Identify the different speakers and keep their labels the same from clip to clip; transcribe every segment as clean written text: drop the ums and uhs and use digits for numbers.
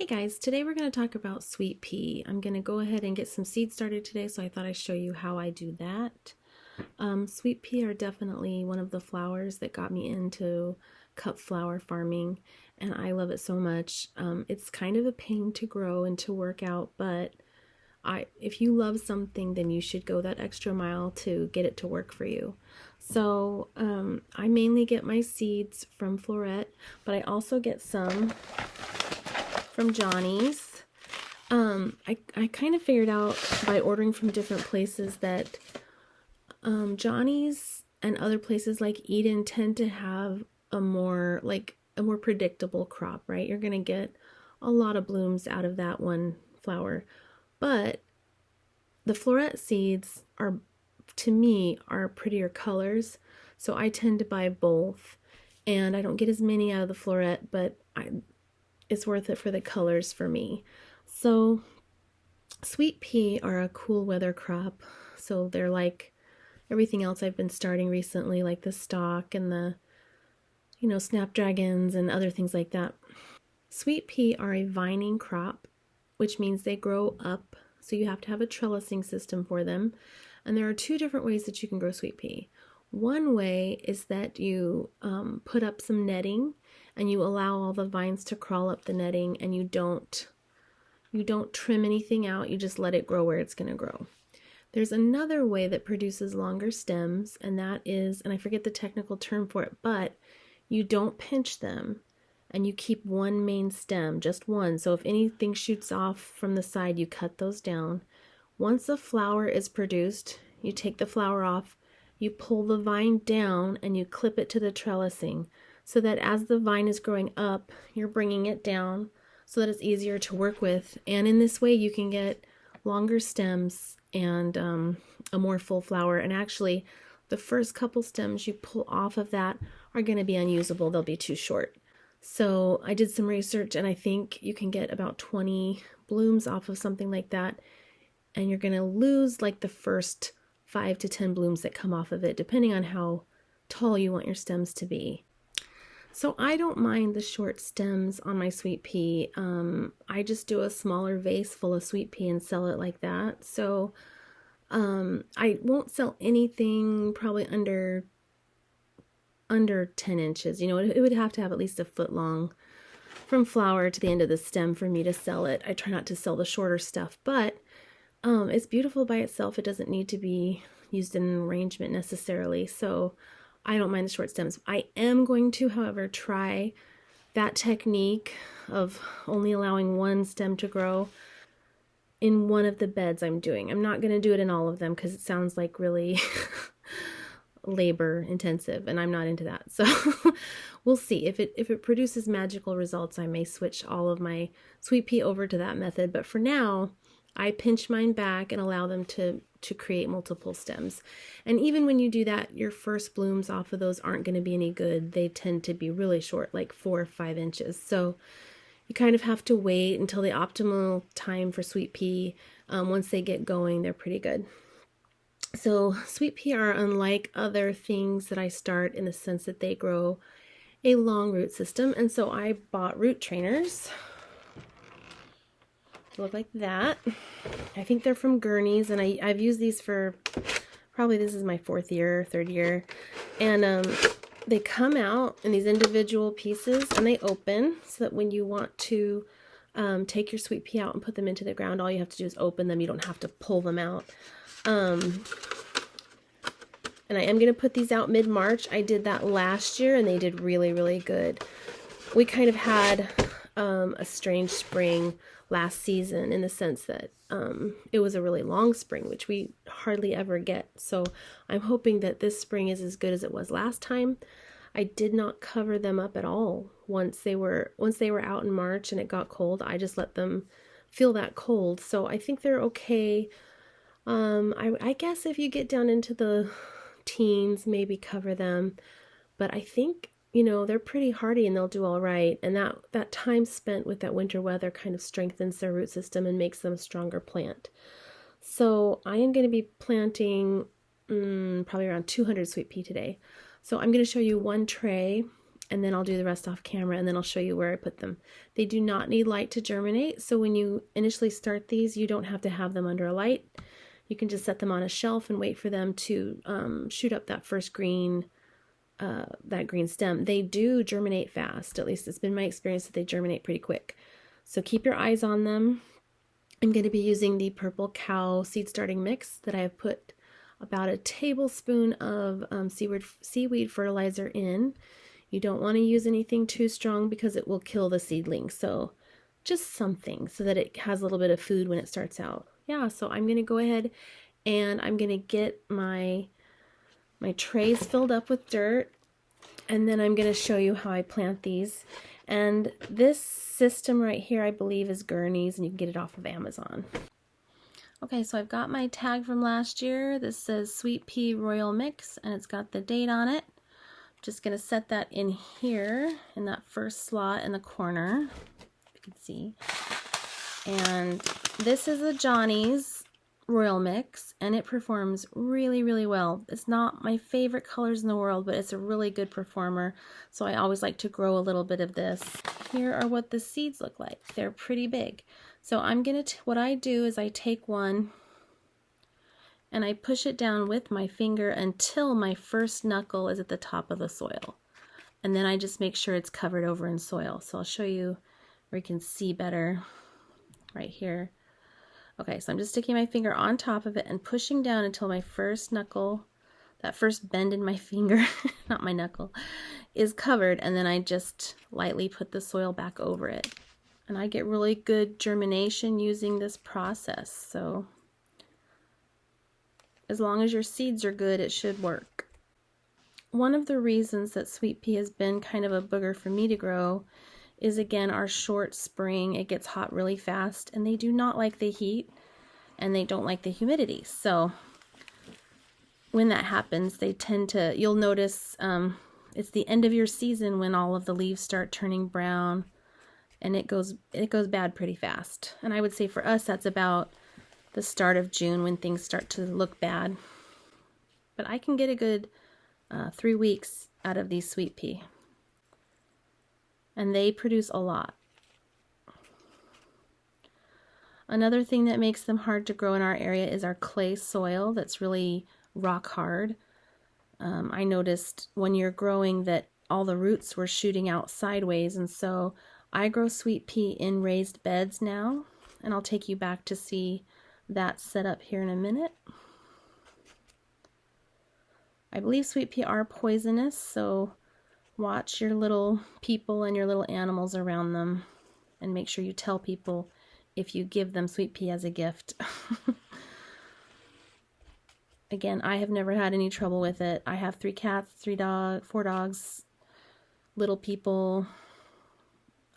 Speaker 1: Hey guys, today we're going to talk about sweet pea. I'm going to go ahead and get some seeds started today, so I thought I'd show you how I do that. Sweet pea are definitely one of the flowers that got me into cut flower farming, and I love it so much. It's kind of a pain to grow and to work out, but if you love something, then you should go that extra mile to get it to work for you. So I mainly get my seeds from Floret, but I also get some from Johnny's. I kind of figured out by ordering from different places that Johnny's and other places like Eden tend to have a more predictable crop, right? You're gonna get a lot of blooms out of that one flower. But the Floret seeds are, to me, are prettier colors, so I tend to buy both. And I don't get as many out of the Floret, but it's worth it for the colors for me. So sweet pea are a cool weather crop, so they're like everything else I've been starting recently, like the stock and the snapdragons and other things like that. Sweet pea are a vining crop, which means they grow up, so you have to have a trellising system for them. And there are two different ways that you can grow sweet pea. One way is that you put up some netting and you allow all the vines to crawl up the netting, and you don't trim anything out, you just let it grow where it's going to grow. There's another way that produces longer stems, and that is, and I forget the technical term for it, but you don't pinch them and you keep one main stem, just one. So if anything shoots off from the side, you cut those down. Once a flower is produced, you take the flower off, you pull the vine down, and you clip it to the trellising, so that as the vine is growing up, you're bringing it down so that it's easier to work with. And in this way, you can get longer stems and a more full flower. And actually, the first couple stems you pull off of that are going to be unusable. They'll be too short. So I did some research, and I think you can get about 20 blooms off of something like that. And you're going to lose like the first 5 to 10 blooms that come off of it, depending on how tall you want your stems to be. So I don't mind the short stems on my sweet pea. I just do a smaller vase full of sweet pea and sell it like that. So I won't sell anything probably under 10 inches. It would have to have at least a foot long from flower to the end of the stem for me to sell it. I try not to sell the shorter stuff, but it's beautiful by itself. It doesn't need to be used in an arrangement necessarily. So I don't mind the short stems. I am going to, however, try that technique of only allowing one stem to grow in one of the beds I'm doing. I'm not going to do it in all of them because it sounds like really labor intensive, and I'm not into that. So we'll see. If it produces magical results, I may switch all of my sweet pea over to that method. But for now, I pinch mine back and allow them to create multiple stems. And even when you do that, your first blooms off of those aren't going to be any good. They tend to be really short, like 4 or 5 inches. So you kind of have to wait until the optimal time for sweet pea. Once they get going, they're pretty good. So sweet pea are unlike other things that I start in the sense that they grow a long root system. And so I bought root trainers. Look like that. I think they're from Gurney's, and I've used these for probably, this is my 4th year, 3rd year. And they come out in these individual pieces, and they open so that when you want to take your sweet pea out and put them into the ground, all you have to do is open them. You don't have to pull them out. And I am going to put these out mid-March. I did that last year, and they did really, really good. We kind of had a strange spring last season in the sense that it was a really long spring, which we hardly ever get. So I'm hoping that this spring is as good as it was last time. I did not cover them up at all once they were out in March and it got cold. I just let them feel that cold. So I think they're okay. I guess if you get down into the teens, maybe cover them. But I think they're pretty hardy and they'll do all right. And that time spent with that winter weather kind of strengthens their root system and makes them a stronger plant. So I am going to be planting probably around 200 sweet pea today. So I'm going to show you one tray, and then I'll do the rest off camera, and then I'll show you where I put them. They do not need light to germinate, so when you initially start these, you don't have to have them under a light. You can just set them on a shelf and wait for them to shoot up that first green stem. They do germinate fast. At least it's been my experience that they germinate pretty quick. So keep your eyes on them. I'm going to be using the Purple Cow seed starting mix that I have put about a tablespoon of seaweed fertilizer in. You don't want to use anything too strong because it will kill the seedling. So just something so that it has a little bit of food when it starts out. Yeah, so I'm going to go ahead and I'm going to get my trays filled up with dirt, and then I'm going to show you how I plant these. And this system right here, I believe, is Gurney's, and you can get it off of Amazon. Okay, so I've got my tag from last year. This says Sweet Pea Royal Mix, and it's got the date on it. I'm just going to set that in here, in that first slot in the corner, if you can see. And this is a Johnny's Royal Mix, and it performs really, really well. It's not my favorite colors in the world, but it's a really good performer, so I always like to grow a little bit of this. Here are what the seeds look like. They're pretty big. So I'm gonna, what I do is I take one and I push it down with my finger until my first knuckle is at the top of the soil. And then I just make sure it's covered over in soil. So I'll show you where you can see better right here. Okay, so I'm just sticking my finger on top of it and pushing down until my first knuckle, that first bend in my finger, not my knuckle, is covered, and then I just lightly put the soil back over it. And I get really good germination using this process, so as long as your seeds are good, it should work. One of the reasons that sweet pea has been kind of a booger for me to grow is, again, our short spring. It gets hot really fast, and they do not like the heat, and they don't like the humidity. So when that happens, they tend to, you'll notice it's the end of your season when all of the leaves start turning brown, and it goes bad pretty fast. And I would say for us, that's about the start of June when things start to look bad. But I can get a good 3 weeks out of these sweet pea. And they produce a lot. Another thing that makes them hard to grow in our area is our clay soil that's really rock hard. I noticed when you're growing that all the roots were shooting out sideways, and so I grow sweet pea in raised beds now, and I'll take you back to see that set up here in a minute. I believe sweet pea are poisonous, so watch your little people and your little animals around them, and make sure you tell people if you give them sweet pea as a gift. Again, I have never had any trouble with it. I have 3 cats, 4 dogs, little people.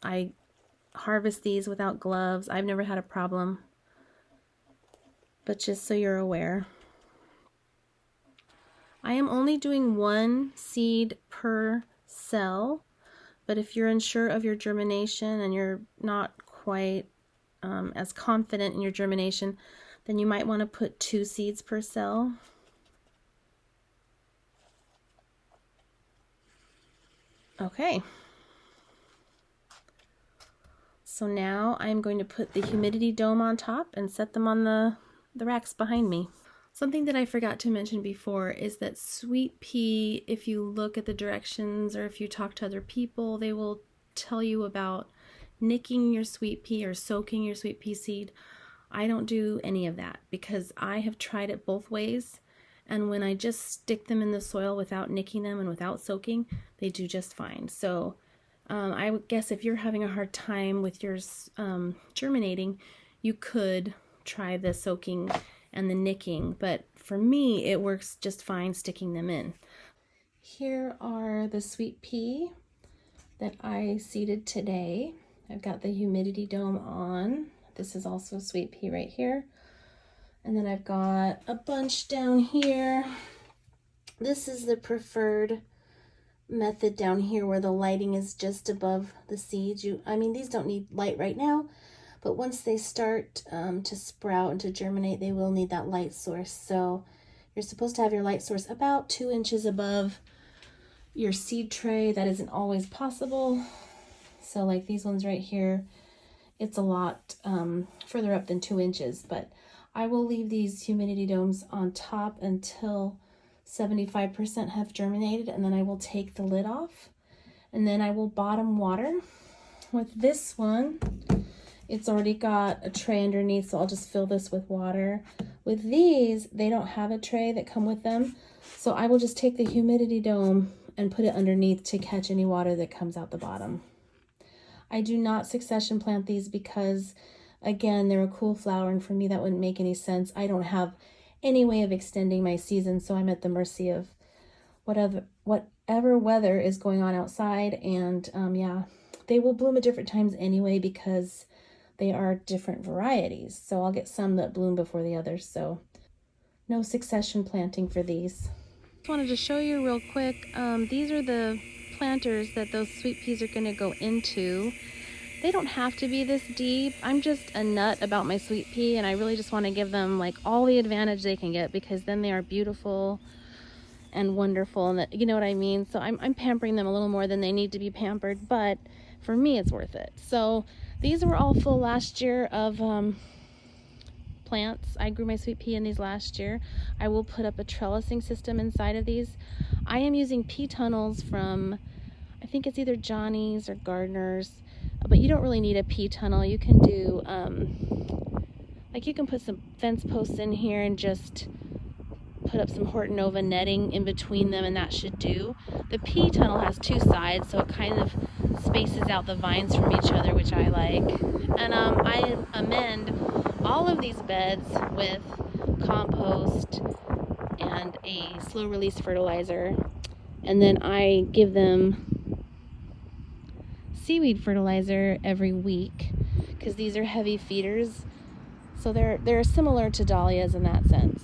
Speaker 1: I harvest these without gloves. I've never had a problem. But just so you're aware, I am only doing 1 seed per cell, but if you're unsure of your germination and you're not quite as confident in your germination, then you might want to put 2 seeds per cell. Okay. So now I'm going to put the humidity dome on top and set them on the racks behind me. Something that I forgot to mention before is that sweet pea, if you look at the directions or if you talk to other people, they will tell you about nicking your sweet pea or soaking your sweet pea seed. I don't do any of that because I have tried it both ways, and when I just stick them in the soil without nicking them and without soaking, they do just fine. So I would guess if you're having a hard time with yours germinating, you could try the soaking and the nicking, but for me it works just fine sticking them in. Here are the sweet pea that I seeded today. I've got the humidity dome on. This is also sweet pea right here. And then I've got a bunch down here. This is the preferred method down here where the lighting is just above the seeds. I mean, these don't need light right now, but once they start to sprout and to germinate, they will need that light source. So you're supposed to have your light source about 2 inches above your seed tray, that isn't always possible. So like these ones right here, it's a lot further up than 2 inches, but I will leave these humidity domes on top until 75% have germinated, and then I will take the lid off, and then I will bottom water. With this one, it's already got a tray underneath, so I'll just fill this with water. With these, they don't have a tray that come with them, so I will just take the humidity dome and put it underneath to catch any water that comes out the bottom. I do not succession plant these because, again, they're a cool flower, and for me that wouldn't make any sense. I don't have any way of extending my season, so I'm at the mercy of whatever weather is going on outside. And yeah, they will bloom at different times anyway because they are different varieties. So I'll get some that bloom before the others. So no succession planting for these. Just wanted to show you real quick. These are the planters that those sweet peas are going to go into. They don't have to be this deep. I'm just a nut about my sweet pea, and I really just want to give them like all the advantage they can get, because then they are beautiful and wonderful, and that, you know what I mean? So I'm pampering them a little more than they need to be pampered, but for me it's worth it. So these were all full last year of plants. I grew my sweet pea in these last year. I will put up a trellising system inside of these. I am using pea tunnels from, I think it's either Johnny's or Gardner's, but you don't really need a pea tunnel. You can do like you can put some fence posts in here and just put up some Horton Nova netting in between them, and that should do. The pea tunnel has 2 sides, so it kind of spaces out the vines from each other, which I like. And I amend all of these beds with compost and a slow release fertilizer, and then I give them seaweed fertilizer every week because these are heavy feeders, so they're similar to dahlias in that sense.